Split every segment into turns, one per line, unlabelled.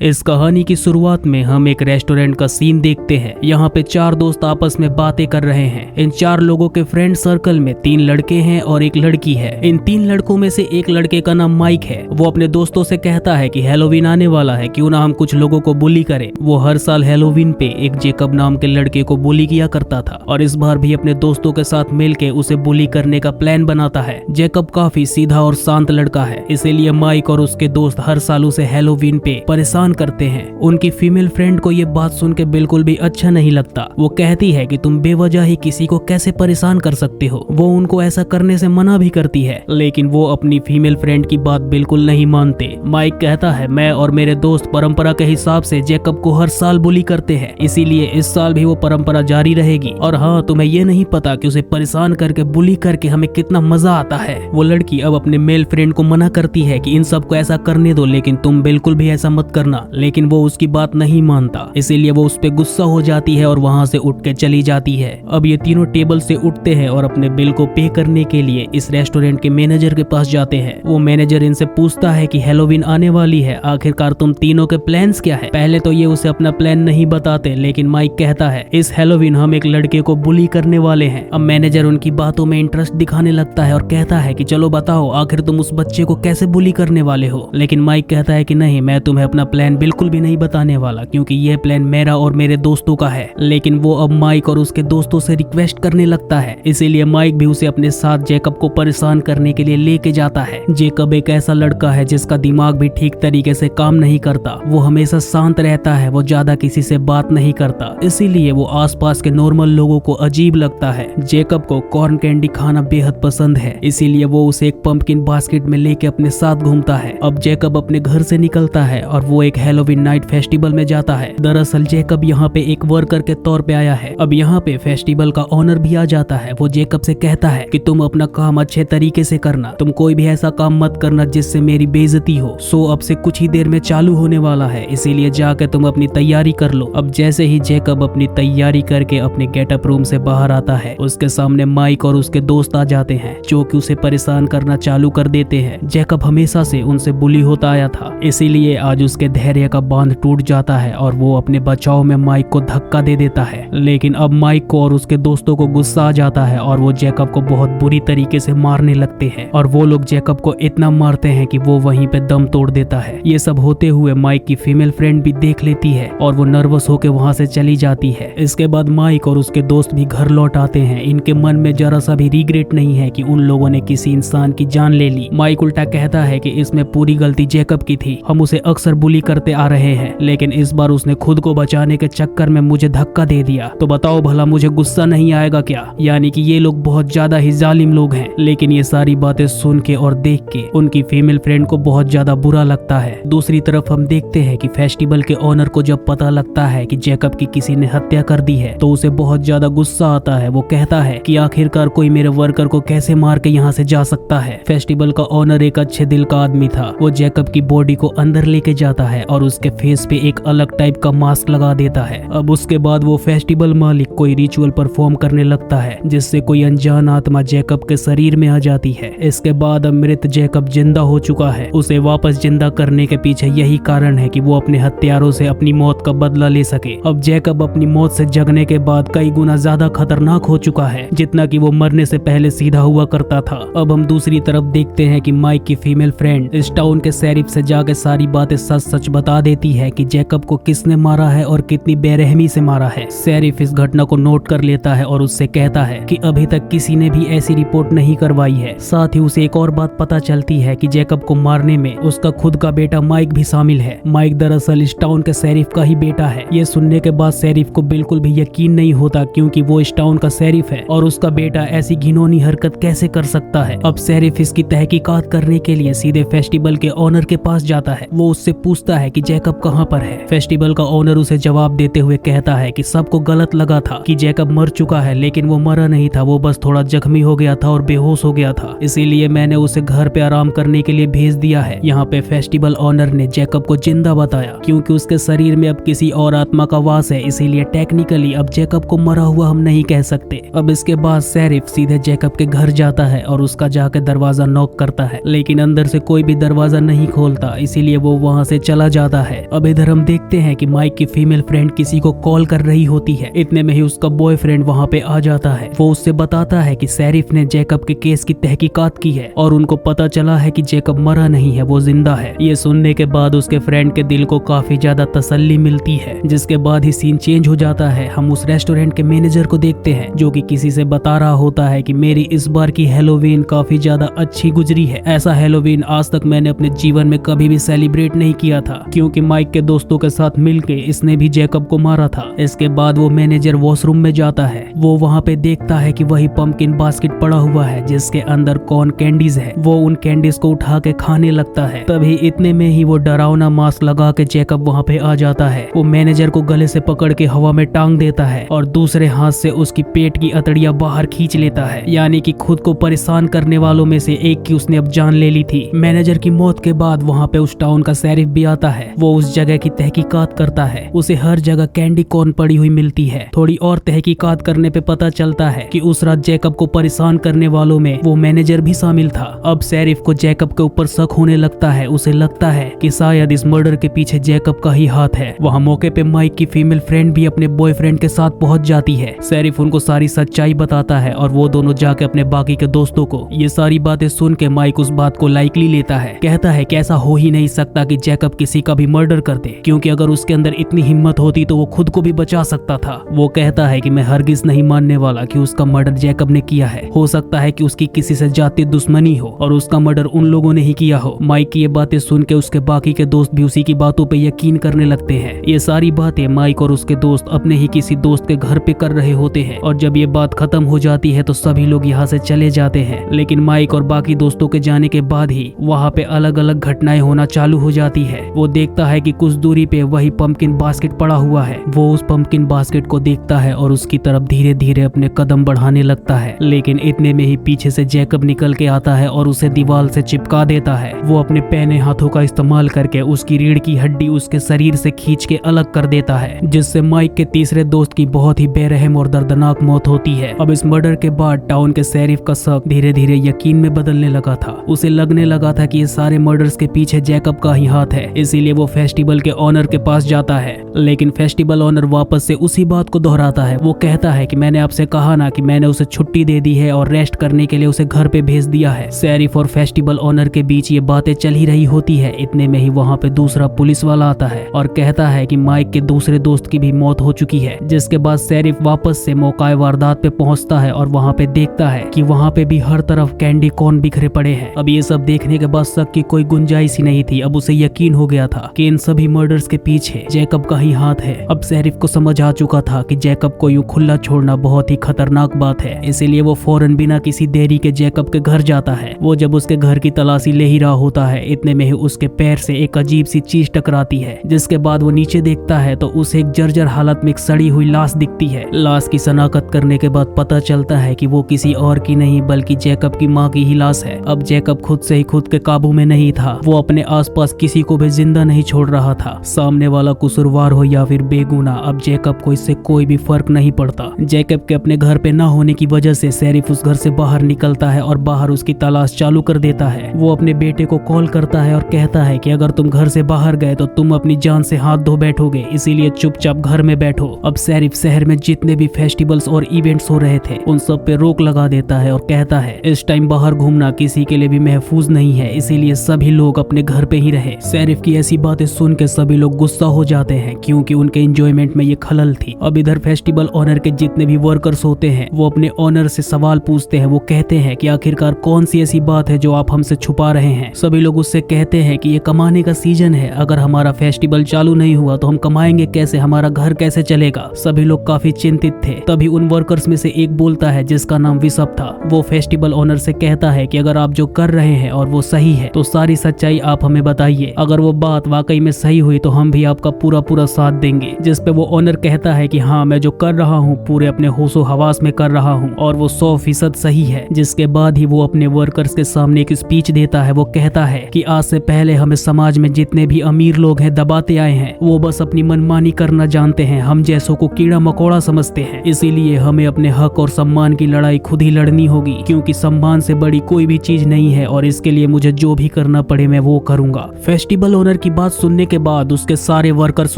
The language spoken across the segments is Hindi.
इस कहानी की शुरुआत में हम एक रेस्टोरेंट का सीन देखते हैं। यहाँ पे चार दोस्त आपस में बातें कर रहे हैं। इन चार लोगों के फ्रेंड सर्कल में 3 लड़के हैं और एक लड़की है। इन 3 लड़कों में से एक लड़के का नाम माइक है। वो अपने दोस्तों से कहता है कि हैलोवीन आने वाला है, क्यों ना हम कुछ लोगों को बुली करें। वो हर साल हैलोवीन पे एक जेकब नाम के लड़के को बुली किया करता था और इस बार भी अपने दोस्तों के साथ मिलकर उसे बुली करने का प्लान बनाता है। जेकब काफी सीधा और शांत लड़का है, इसीलिए माइक और उसके दोस्त हर साल उसे हैलोवीन पे परेशान करते हैं। उनकी फीमेल फ्रेंड को ये बात सुन के बिल्कुल भी अच्छा नहीं लगता। वो कहती है कि तुम बेवजह ही किसी को कैसे परेशान कर सकते हो। वो उनको ऐसा करने से मना भी करती है, लेकिन वो अपनी फीमेल फ्रेंड की बात बिल्कुल नहीं मानते। माइक कहता है, मैं और मेरे दोस्त परंपरा के हिसाब से जेकब को हर साल बुली करते हैं, इसीलिए इस साल भी वो परंपरा जारी रहेगी। और हाँ, तुम्हें ये नहीं पता कि उसे परेशान करके बुली करके हमें कितना मजा आता है। वो लड़की अब अपने मेल फ्रेंड को मना करती है कि इन सबको ऐसा करने दो, लेकिन तुम बिल्कुल भी ऐसा मत करना, लेकिन वो उसकी बात नहीं मानता। इसीलिए वो उस पे गुस्सा हो जाती है और वहाँ से उठ के चली जाती है। अब ये तीनों टेबल से उठते हैं और अपने बिल को पे करने के लिए इस रेस्टोरेंट के मैनेजर के पास जाते हैं। वो मैनेजर इनसे पूछता है कि हैलोवीन आने वाली है, आखिरकार तुम तीनों के प्लान्स क्या है। पहले तो ये उसे अपना प्लान नहीं बताते, लेकिन माइक कहता है, इस हैलोवीन हम एक लड़के को बुली करने वाले हैं। अब मैनेजर उनकी बातों में इंटरेस्ट दिखाने लगता है और कहता है कि चलो बताओ, आखिर तुम उस बच्चे को कैसे बुली करने वाले हो। लेकिन माइक कहता है कि नहीं, मैं तुम्हें अपना प्लान बिल्कुल भी नहीं बताने वाला, क्योंकि यह प्लान मेरा और मेरे दोस्तों का है। लेकिन वो अब माइक और उसके दोस्तों से रिक्वेस्ट करने लगता है, इसीलिए माइक भी उसे अपने साथ जेकब को परेशान करने के लिए लेके जाता है। जेकब एक ऐसा लड़का है जिसका दिमाग भी ठीक तरीके से काम नहीं करता। वो हमेशा शांत रहता है, वो ज्यादा किसी से बात नहीं करता, इसीलिए वो आसपास के नॉर्मल लोगों को अजीब लगता है। जेकब को कॉर्न कैंडी खाना बेहद पसंद है, इसीलिए वो उसे एक पंपकिन बास्केट में लेके अपने साथ घूमता है। अब जेकब अपने घर से निकलता है और वो एक हैलोवीन नाइट फेस्टिवल में जाता है। दरअसल जेकब यहाँ पे एक वर्कर के तौर पे आया है। अब यहाँ पे फेस्टिवल का ओनर भी आ जाता है। वो जेकब से कहता है कि तुम अपना काम अच्छे तरीके से करना, तुम कोई भी ऐसा काम मत करना जिससे मेरी बेइज्जती हो। शो अब से कुछ ही देर में चालू होने वाला है, इसीलिए जाके तुम अपनी तैयारी कर लो। अब जैसे ही जेकब अपनी तैयारी करके अपने गेटअप रूम से बाहर आता है, उसके सामने माइक और उसके दोस्त आ जाते हैं, जो कि उसे परेशान करना चालू कर देते हैं। जेकब हमेशा से उनसे बुली होता आया था, इसीलिए आज उसके धैर्य का बांध टूट जाता है और वो अपने बचाव में माइक को धक्का दे देता है। लेकिन अब माइक को और उसके दोस्तों को गुस्सा आ जाता है और वो जेकब को बहुत बुरी तरीके से मारने लगते हैं और वो लोग जेकब को इतना मारते हैं कि वो वहीं पे दम तोड़ देता है। ये सब होते हुए माइक की फीमेल फ्रेंड भी देख लेती है और वो नर्वस होकर वहाँ से चली जाती है। इसके बाद माइक और उसके दोस्त भी घर लौट आते हैं। इनके मन में जरा सा भी रिग्रेट नहीं है कि उन लोगों ने किसी इंसान की जान ले ली। माइक उल्टा कहता है कि इसमें पूरी गलती जेकब की थी, हम उसे अक्सर बुली करते आ रहे हैं, लेकिन इस बार उसने खुद को बचाने के चक्कर में मुझे धक्का दे दिया। तो बताओ भला मुझे गुस्सा नहीं आएगा क्या? यानी कि ये लोग बहुत ज्यादा ही जालिम लोग हैं। लेकिन ये सारी बातें सुन के और देख के उनकी फीमेल फ्रेंड को बहुत ज्यादा बुरा लगता है। दूसरी तरफ हम देखते हैं कि फेस्टिवल के ओनर को जब पता लगता है कि जेकब की किसी ने हत्या कर दी है, तो उसे बहुत ज्यादा गुस्सा आता है। वो कहता है कि आखिरकार कोई मेरे वर्कर को कैसे मार के यहाँ से जा सकता है। फेस्टिवल का ओनर एक अच्छे दिल का आदमी था। वो जेकब की बॉडी को अंदर लेके जाता है और उसके फेस पे एक अलग टाइप का मास्क लगा देता है। अब उसके बाद वो फेस्टिवल मालिक कोई रिचुअल परफॉर्म करने लगता है, जिससे कोई अनजान आत्मा जेकब के शरीर में आ जाती है। इसके बाद अब मृत जेकब जिंदा हो चुका है। उसे वापस जिंदा करने के पीछे यही कारण है कि वो अपने हत्यारों से अपनी मौत का बदला ले सके। अब जेकब अपनी मौत से जगने के बाद कई गुना ज्यादा खतरनाक हो चुका है, जितना कि वो मरने से पहले सीधा हुआ करता था। अब हम दूसरी तरफ देखते हैं कि माइक की फीमेल फ्रेंड इस टाउन के शेरिफ से जाके सारी बातें सच सच बता देती है कि जेकब को किसने मारा है और कितनी बेरहमी से मारा है। शेरिफ इस घटना को नोट कर लेता है और उससे कहता है कि अभी तक किसी ने भी ऐसी रिपोर्ट नहीं करवाई है। साथ ही उसे एक और बात पता चलती है कि जेकब को मारने में उसका खुद का बेटा माइक भी शामिल है। माइक दरअसल इस टाउन के शेरिफ का ही बेटा है। ये सुनने के बाद शेरिफ को बिल्कुल भी यकीन नहीं होता, क्योंकि वो इस टाउन का शेरिफ है और उसका बेटा ऐसी घिनौनी हरकत कैसे कर सकता है। अब शेरिफ इसकी तहकीकात करने के लिए सीधे फेस्टिवल के ओनर के पास जाता है। वो उससे पूछता है कि जेकब कहाँ पर है। फेस्टिवल का ओनर उसे जवाब देते हुए कहता है कि सबको गलत लगा था कि जेकब मर चुका है, लेकिन वो मरा नहीं था, वो बस थोड़ा जख्मी हो गया था और बेहोश हो गया था, इसीलिए मैंने उसे घर पे आराम करने के लिए भेज दिया है। यहाँ पे फेस्टिवल ओनर ने जेकब को जिंदा बताया, क्योंकि उसके शरीर में अब किसी और आत्मा का वास है, इसीलिए टेक्निकली अब जेकब को मरा हुआ हम नहीं कह सकते। अब इसके बाद शेरिफ सीधे जेकब के घर जाता है और उसका जाके दरवाजा नॉक करता है, लेकिन अंदर से कोई भी दरवाजा नहीं खोलता, इसीलिए वो वहाँ से चला जाता है। अब इधर हम देखते हैं कि माइक की फीमेल फ्रेंड किसी को कॉल कर रही होती है। इतने में ही उसका बॉयफ्रेंड वहाँ पे आ जाता है। वो उससे बताता है कि शेरिफ ने जैकब के केस की तहकीकात की है और उनको पता चला है कि जैकब मरा नहीं है, वो जिंदा है। ये सुनने के बाद उसके फ्रेंड के दिल को काफी ज्यादा तसल्ली मिलती है। जिसके बाद ही सीन चेंज हो जाता है। हम उस रेस्टोरेंट के मैनेजर को देखते हैं जो कि किसी से बता रहा होता है कि मेरी इस बार की हैलोवीन काफी ज्यादा अच्छी गुजरी है। ऐसा हैलोवीन आज तक मैंने अपने जीवन में कभी भी सेलिब्रेट नहीं किया था, क्योंकि माइक के दोस्तों के साथ मिलके इसने भी जैकब को मारा था। इसके बाद वो मैनेजर वॉशरूम में जाता है। वो वहाँ पे देखता है कि वही पंपकिन बास्केट पड़ा हुआ है जिसके अंदर कॉर्न कैंडीज है। वो उन कैंडीज को उठा के खाने लगता है। तभी इतने में ही वो डरावना मास्क लगा के जैकब वहाँ पे आ जाता है। वो मैनेजर को गले से पकड़ के हवा में टांग देता है और दूसरे हाथ से उसकी पेट की अतड़ियां बाहर खींच लेता है, यानी कि खुद को परेशान करने वालों में से एक की उसने अब जान ले ली थी। मैनेजर की मौत के बाद वहाँ पे उस टाउन का शेरिफ भी आता है। वो उस जगह की तहकीकात करता है। उसे हर जगह कैंडी कॉर्न पड़ी हुई मिलती है। थोड़ी और तहकीकात करने पे पता चलता है कि उस रात जैकब को परेशान करने वालों में वो मैनेजर भी शामिल था। अब शेरिफ को जैकब के ऊपर शक होने लगता है। उसे लगता है कि शायद इस मर्डर के पीछे जैकब का ही हाथ है। वहाँ मौके पे माइक की फीमेल फ्रेंड भी अपने बॉयफ्रेंड के साथ पहुंच जाती है। शेरिफ उनको सारी सच्चाई बताता है और वो दोनों जाके अपने बाकी के दोस्तों को ये सारी बातें सुन के माइक उस बात को लाइकली लेता है। कहता है कि ऐसा हो ही नहीं सकता कि जैकब किसी का भी मर्डर कर दे, क्योंकि अगर उसके अंदर इतनी हिम्मत होती तो वो खुद को भी बचा सकता था। वो कहता है कि मैं हरगिज नहीं मानने वाला कि उसका मर्डर जैकब ने किया है। हो सकता है कि उसकी किसी से जाती दुश्मनी हो और उसका मर्डर उन लोगों ने ही किया हो। माइक की ये बातें सुन के उसके बाकी के दोस्त भी उसी की बातों पे यकीन करने लगते हैं। ये सारी बातें माइक और उसके दोस्त अपने ही किसी दोस्त के घर पे कर रहे होते हैं और जब ये बात खत्म हो जाती है तो सभी लोग यहाँ से चले जाते हैं। लेकिन माइक और बाकी दोस्तों के जाने के बाद ही वहाँ पे अलग अलग घटनाएं होना चालू हो जाती है। वो देखता है कि कुछ दूरी पे वही पंपकिन बास्केट पड़ा हुआ है। वो उस पंपकिन बास्केट को देखता है और उसकी तरफ धीरे धीरे अपने कदम बढ़ाने लगता है। लेकिन इतने में ही पीछे से जैकब निकल के आता है और उसे दीवार से चिपका देता है। वो अपने पैने हाथों का इस्तेमाल करके उसकी रीढ़ की हड्डी उसके शरीर से खींच के अलग कर देता है, जिससे माइक के तीसरे दोस्त की बहुत ही बेरहम और दर्दनाक मौत होती है। अब इस मर्डर के बाद टाउन के शेरिफ का शक धीरे धीरे यकीन में बदलने लगा था। उसे लगने लगा था कि ये सारे मर्डर्स के पीछे जैकब का ही हाथ है। इसीलिए वो फेस्टिवल के ऑनर के पास जाता है। लेकिन फेस्टिवल ऑनर वापस से उसी बात को दोहराता है। वो कहता है कि मैंने आपसे कहा ना कि मैंने उसे छुट्टी दे दी है और रेस्ट करने के लिए उसे घर पे भेज दिया है। शेरिफ और फेस्टिवल ऑनर के बीच ये बातें चल ही रही होती है। इतने में ही वहाँ पे दूसरा पुलिस वाला आता है और कहता है कि माइक के दूसरे दोस्त की भी मौत हो चुकी है। जिसके बाद शेरिफ वापस से मौका वारदात पे पहुंचता है और वहाँ पे देखता है कि वहाँ पे भी हर तरफ कैंडी कॉर्न बिखरे पड़े हैं। अब ये सब देखने के बाद शक की कोई गुंजाइश ही नहीं थी। अब उसे यकीन हो गया था कि इन सभी मर्डर्स के पीछे जैकब का ही हाथ है। अब शेरिफ को समझ आ चुका था कि जैकब को यूं खुला छोड़ना बहुत ही खतरनाक बात है। इसीलिए वो फौरन बिना किसी देरी के जैकब के घर जाता है। वो जब उसके घर की तलाशी ले ही रहा होता है, इतने में ही उसके पैर से एक अजीब सी चीज टकराती है। जिसके बाद वो नीचे देखता है तो उसे एक जर्जर हालत में एक सड़ी हुई लाश दिखती है। लाश की शनाख्त करने के बाद पता चलता है कि वो किसी और की नहीं बल्कि जैकब की माँ की ही लाश है। अब जैकब खुद से ही खुद के काबू में नहीं था। वो अपने आसपास किसी को भी जिंदा नहीं छोड़ रहा था। सामने वाला कसूरवार हो या फिर बेगुना, अब जैकब को इससे कोई भी फर्क नहीं पड़ता। जैकब के अपने घर पे न होने की वजह से शेरिफ उस घर से बाहर निकलता है और बाहर उसकी तलाश चालू कर देता है। वो अपने बेटे को कॉल करता है और कहता है कि अगर तुम घर से बाहर गए तो तुम अपनी जान से हाथ धो बैठोगे, इसीलिए चुपचाप घर में बैठो। अब शेरिफ शहर में जितने भी फेस्टिवल्स और इवेंट्स हो रहे थे उन सब पे रोक लगा देता है और कहता है इस टाइम बाहर घूमना किसी के लिए भी महफूज नहीं है, इसीलिए सभी लोग अपने घर पे ही रहे। शेरिफ की ऐसी बातें सुन के सभी लोग गुस्सा हो जाते हैं क्योंकि उनके एंजॉयमेंट में ये खलल थी। अब इधर फेस्टिवल ऑनर के जितने भी वर्कर्स होते हैं वो अपने ऑनर से सवाल पूछते हैं। वो कहते हैं कि आखिरकार कौन सी ऐसी बात है जो आप हमसे छुपा रहे हैं। सभी लोग उससे कहते हैं कि ये कमाने का सीजन है, अगर हमारा फेस्टिवल चालू नहीं हुआ तो हम कमाएंगे कैसे, हमारा घर कैसे चलेगा। सभी लोग काफी चिंतित थे। तभी उन वर्कर्स में से एक बोलता है जिसका नाम विशप था। वो फेस्टिवल ऑनर से कहता है कि अगर आप जो कर रहे हैं और वो सही है तो सारी सच्चाई आप हमें बताइए। अगर वो बात वाकई में सही हुई तो हम भी आपका पूरा पूरा साथ देंगे। जिस पे वो ऑनर कहता है कि हाँ, मैं जो कर रहा हूँ पूरे अपने होशो हवास में कर रहा हूँ और वो 100% सही है। जिसके बाद ही वो अपने वर्कर्स के सामने एक स्पीच देता है। वो कहता है कि आज से पहले हमें समाज में जितने भी अमीर लोग हैं दबाते आए हैं, वो बस अपनी मनमानी करना जानते हैं, हम जैसों को कीड़ा मकोड़ा समझते हैं। इसीलिए हमें अपने हक और सम्मान की लड़ाई खुद ही लड़नी होगी, क्योंकि सम्मान से बड़ी कोई भी चीज नहीं है और इसके लिए मुझे जो भी करना पड़े मैं वो करूंगा। फेस्टिवल ओनर ओनर की बात सुनने के बाद उसके सारे वर्कर्स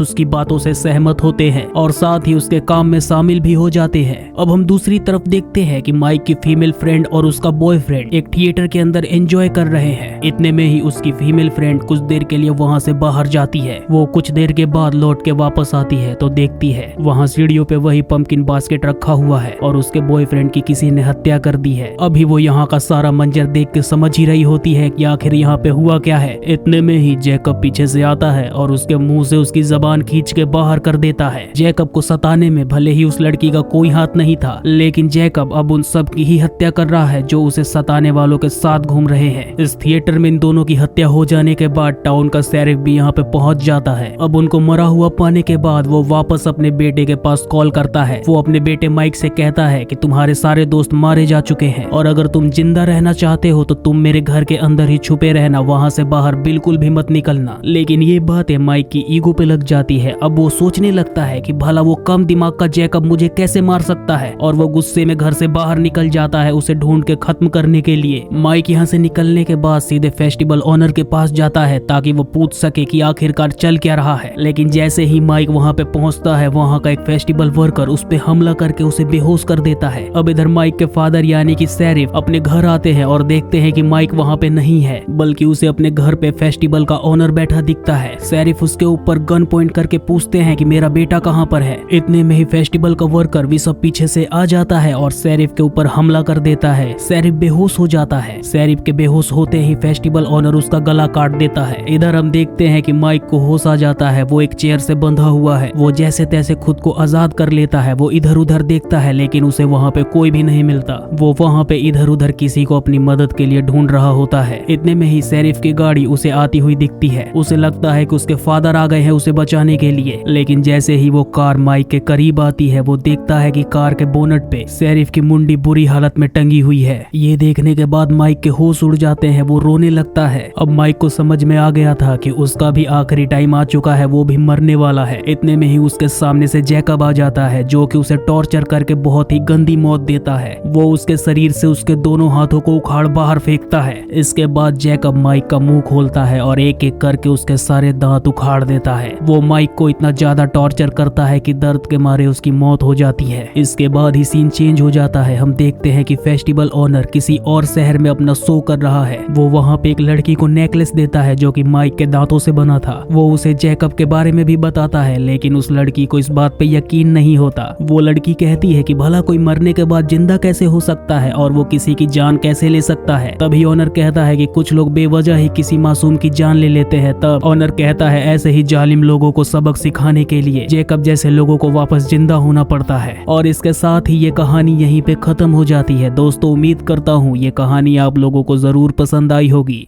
उसकी बातों से सहमत होते हैं और साथ ही उसके काम में शामिल भी हो जाते हैं। अब हम दूसरी तरफ देखते हैं कि माइक की फीमेल फ्रेंड और उसका बॉयफ्रेंड एक थिएटर के अंदर एंजॉय कर रहे हैं। इतने में ही उसकी फीमेल फ्रेंड कुछ देर के लिए वहाँ से बाहर जाती है। वो कुछ देर के बाद लौट के वापस आती है तो देखती है वहाँ सीढ़ियों पे वही पंपकिन बास्केट रखा हुआ है और उसके बॉयफ्रेंड की किसी ने हत्या कर दी है। अभी वो यहाँ का सारा मंजर देख के समझ ही रही होती है कि आखिर यहाँ पे हुआ क्या है। इतने में ही जैकब पीछे से आता है और उसके मुंह से उसकी जबान खींच के बाहर कर देता है। जैकब को सताने में भले ही उस लड़की का कोई हाथ नहीं था, लेकिन जैकब अब उन सब की ही हत्या कर रहा है जो उसे सताने वालों के साथ घूम रहे हैं। इस थिएटर में इन दोनों की हत्या हो जाने के बाद टाउन का शेरिफ भी यहाँ पे पहुंच जाता है। अब उनको मरा हुआ पाने के बाद वो वापस अपने बेटे के पास कॉल करता है। वो अपने बेटे माइक से कहता है कि तुम्हारे सारे दोस्त मारे जा चुके हैं और अगर तुम जिंदा रहना चाहते हो तो तुम मेरे घर के अंदर ही छुपे रहना, वहाँ से बाहर बिल्कुल भी मत निकलना। लेकिन ये बातें माइक की ईगो पे लग जाती है। अब वो सोचने लगता है कि भला वो कम दिमाग का जैकब मुझे कैसे मार सकता है और वो गुस्से में घर से बाहर निकल जाता है उसे ढूंढ के खत्म करने के लिए। माइक यहाँ से निकलने के बाद सीधे फेस्टिवल ओनर के पास जाता है ताकि वो पूछ सके कि आखिरकार चल क्या रहा है। लेकिन जैसे ही माइक वहाँ पे पहुँचता है वहाँ का एक फेस्टिवल वर्कर उस पे हमला करके उसे बेहोश कर देता है। अब इधर माइक के फादर यानी कि शेरिफ अपने घर आते हैं और देखते हैं कि माइक वहाँ पे नहीं है, बल्कि उसे अपने घर पे फेस्टिवल का ओनर बैठा दिखता है। शेरिफ उसके ऊपर गन पॉइंट करके पूछते हैं कि मेरा बेटा कहाँ पर है। इतने में ही फेस्टिवल का वर्कर भी सब पीछे से आ जाता है और शेरिफ के ऊपर हमला कर देता है। शेरिफ बेहोश हो जाता है। शेरिफ के बेहोश होते ही फेस्टिवल ओनर उसका गला काट देता है। इधर हम देखते हैं कि माइक को होश आ जाता है। वो एक चेयर से बंधा हुआ है। वो जैसे तैसे खुद को आजाद कर लेता है। वो इधर उधर देखता है लेकिन उसे वहाँ पे कोई भी नहीं मिलता। वो वहाँ पे इधर उधर किसी को अपनी मदद के लिए ढूंढ रहा होता है। इतने में ही शेरिफ की गाड़ी उसे आती हुई दिखती है। उसे लगता है कि उसके फादर आ गए हैं उसे बचाने के लिए। लेकिन जैसे ही वो कार माइक के करीब आती है वो देखता है कि कार के बोनट पे शेरिफ की मुंडी बुरी हालत में टंगी हुई है। ये देखने के बाद माइक के होश उड़ जाते हैं। वो रोने लगता है। अब माइक को समझ में आ गया था कि उसका भी आखिरी टाइम आ चुका है, वो भी मरने वाला है। इतने में ही उसके सामने से जैकब आ जाता है जो कि उसे टॉर्चर करके बहुत ही गंदी मौत देता है। वो उसके शरीर से उसके दोनों हाथों को उखाड़ बाहर फेंकता है। इसके बाद जैकब माइक का मुंह खोलता है और एक एक करके उसके सारे दांत उखाड़ देता है। वो माइक को इतना ज्यादा टॉर्चर करता है कि दर्द के मारे उसकी मौत हो जाती है। इसके बाद ही सीन चेंज हो जाता है। हम देखते हैं कि फेस्टिवल ओनर किसी और शहर में अपना शो कर रहा है। वो वहाँ पे एक लड़की को नेकलेस देता है जो कि माइक के दांतों से बना था। वो उसे जैकब के बारे में भी बताता है लेकिन उस लड़की को इस बात पे यकीन नहीं होता। वो लड़की कहती है कि भला कोई मरने के बाद जिंदा कैसे हो सकता है और वो किसी की जान कैसे ले सकता है। तभी ओनर कहता है कि कुछ लोग बेवजह ही किसी मासूम की जान ले लेते हैं। तब ओनर कहता है ऐसे ही जालिम लोगों को सबक सिखाने के लिए जैकब जैसे लोगों को वापस जिंदा होना पड़ता है। और इसके साथ ही ये कहानी यहीं पे खत्म हो जाती है। दोस्तों उम्मीद करता हूँ ये कहानी आप लोगों को जरूर पसंद आई होगी।